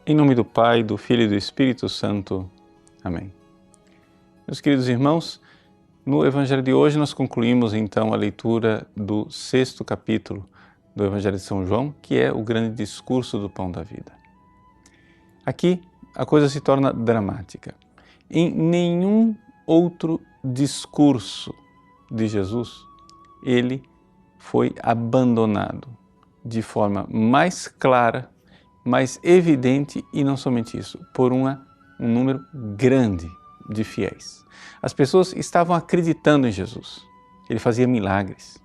Em nome do Pai, do Filho e do Espírito Santo. Amém. Meus queridos irmãos, no Evangelho de hoje nós concluímos então a leitura do 6º capítulo do Evangelho de São João, que é o grande discurso do Pão da Vida. Aqui a coisa se torna dramática. Em nenhum outro discurso de Jesus, ele foi abandonado de forma mais clara, mais evidente e não somente isso, por um número grande de fiéis. As pessoas estavam acreditando em Jesus. Ele fazia milagres,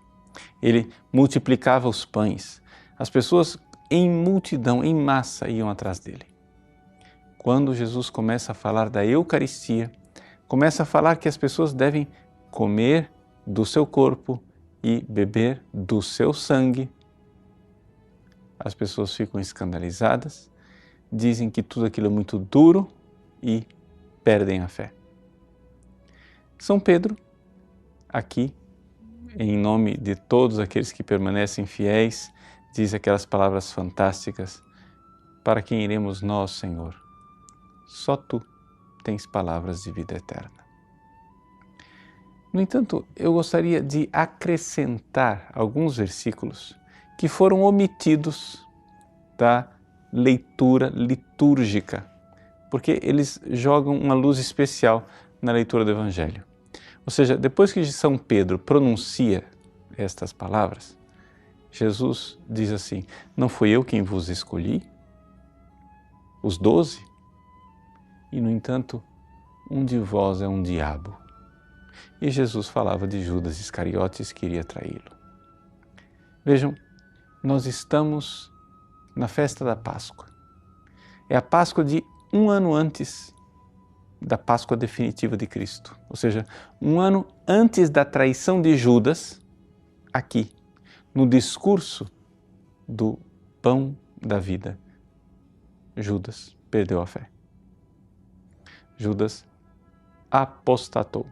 ele multiplicava os pães. As pessoas em multidão, em massa, iam atrás dele. Quando Jesus começa a falar da Eucaristia, começa a falar que as pessoas devem comer do seu corpo e beber do seu sangue, as pessoas ficam escandalizadas, dizem que tudo aquilo é muito duro e perdem a fé. São Pedro, aqui, em nome de todos aqueles que permanecem fiéis, diz aquelas palavras fantásticas: para quem iremos nós, Senhor? Só Tu tens palavras de vida eterna. No entanto, eu gostaria de acrescentar alguns versículos que foram omitidos da leitura litúrgica, porque eles jogam uma luz especial na leitura do Evangelho. Ou seja, depois que São Pedro pronuncia estas palavras, Jesus diz assim: não fui eu quem vos escolhi? Os 12? E, no entanto, um de vós é um diabo. E Jesus falava de Judas Iscariotes que iria traí-lo. Vejam, nós estamos na festa da Páscoa. É a Páscoa de um ano antes da Páscoa definitiva de Cristo. Ou seja, um ano antes da traição de Judas, aqui, no discurso do Pão da Vida, Judas perdeu a fé. Judas apostatou.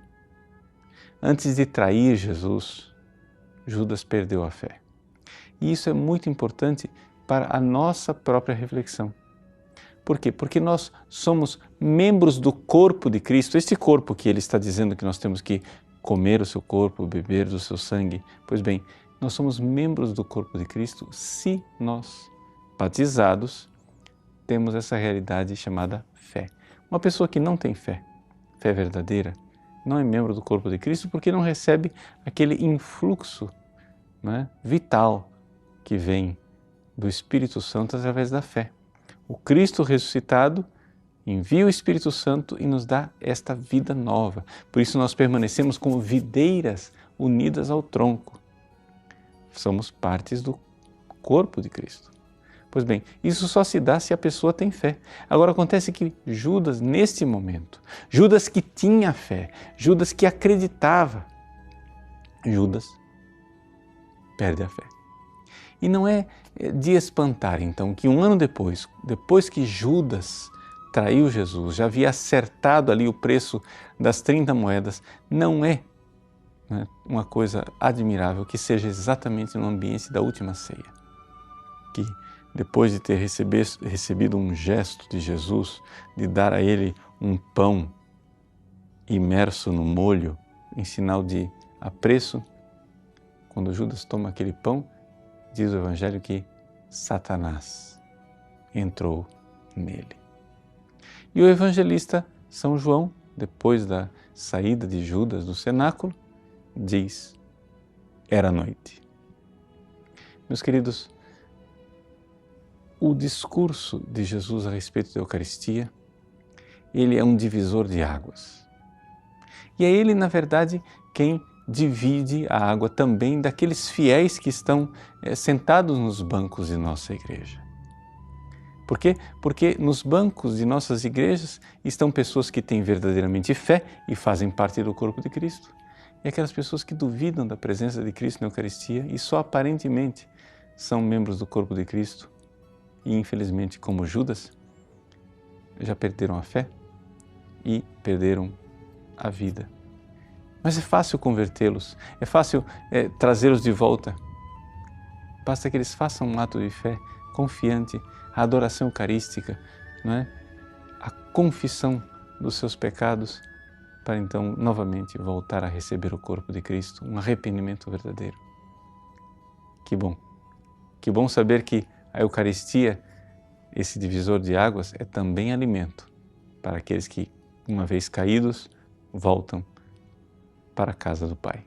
Antes de trair Jesus, Judas perdeu a fé. E isso é muito importante para a nossa própria reflexão. Por quê? Porque nós somos membros do corpo de Cristo, este corpo que ele está dizendo que nós temos que comer o seu corpo, beber do seu sangue. Pois bem, nós somos membros do corpo de Cristo se nós, batizados, temos essa realidade chamada fé. Uma pessoa que não tem fé, fé verdadeira, não é membro do corpo de Cristo porque não recebe aquele influxo, né, vital que vem do Espírito Santo através da fé. O Cristo ressuscitado envia o Espírito Santo e nos dá esta vida nova. Por isso nós permanecemos como videiras unidas ao tronco. Somos partes do corpo de Cristo. Pois bem, isso só se dá se a pessoa tem fé. Agora acontece que Judas, neste momento, Judas que tinha fé, Judas que acreditava, Judas perde a fé. E não é de espantar, então, que um ano depois que Judas traiu Jesus, já havia acertado ali o preço das 30 moedas, não é, né, uma coisa admirável que seja exatamente no ambiente da última ceia. Que depois de ter recebido um gesto de Jesus, de dar a ele um pão imerso no molho, em sinal de apreço, quando Judas toma aquele pão, diz o Evangelho que Satanás entrou nele. E o evangelista São João, depois da saída de Judas do cenáculo, diz: era noite. Meus queridos, o discurso de Jesus a respeito da Eucaristia, ele é um divisor de águas. E é ele, na verdade, quem divide a água também daqueles fiéis que estão sentados nos bancos de nossa igreja. Por quê? Porque nos bancos de nossas igrejas estão pessoas que têm verdadeiramente fé e fazem parte do corpo de Cristo. E aquelas pessoas que duvidam da presença de Cristo na Eucaristia e só aparentemente são membros do corpo de Cristo e, infelizmente, como Judas, já perderam a fé e perderam a vida. Mas é fácil convertê-los, é fácil trazê-los de volta. Basta que eles façam um ato de fé confiante, a adoração eucarística, não é? A confissão dos seus pecados, para então novamente voltar a receber o corpo de Cristo, um arrependimento verdadeiro. Que bom saber que a Eucaristia, esse divisor de águas, é também alimento para aqueles que, uma vez caídos, voltam para a casa do Pai.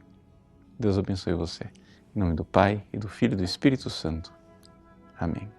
Deus abençoe você. Em nome do Pai, e do Filho e do Espírito Santo. Amém.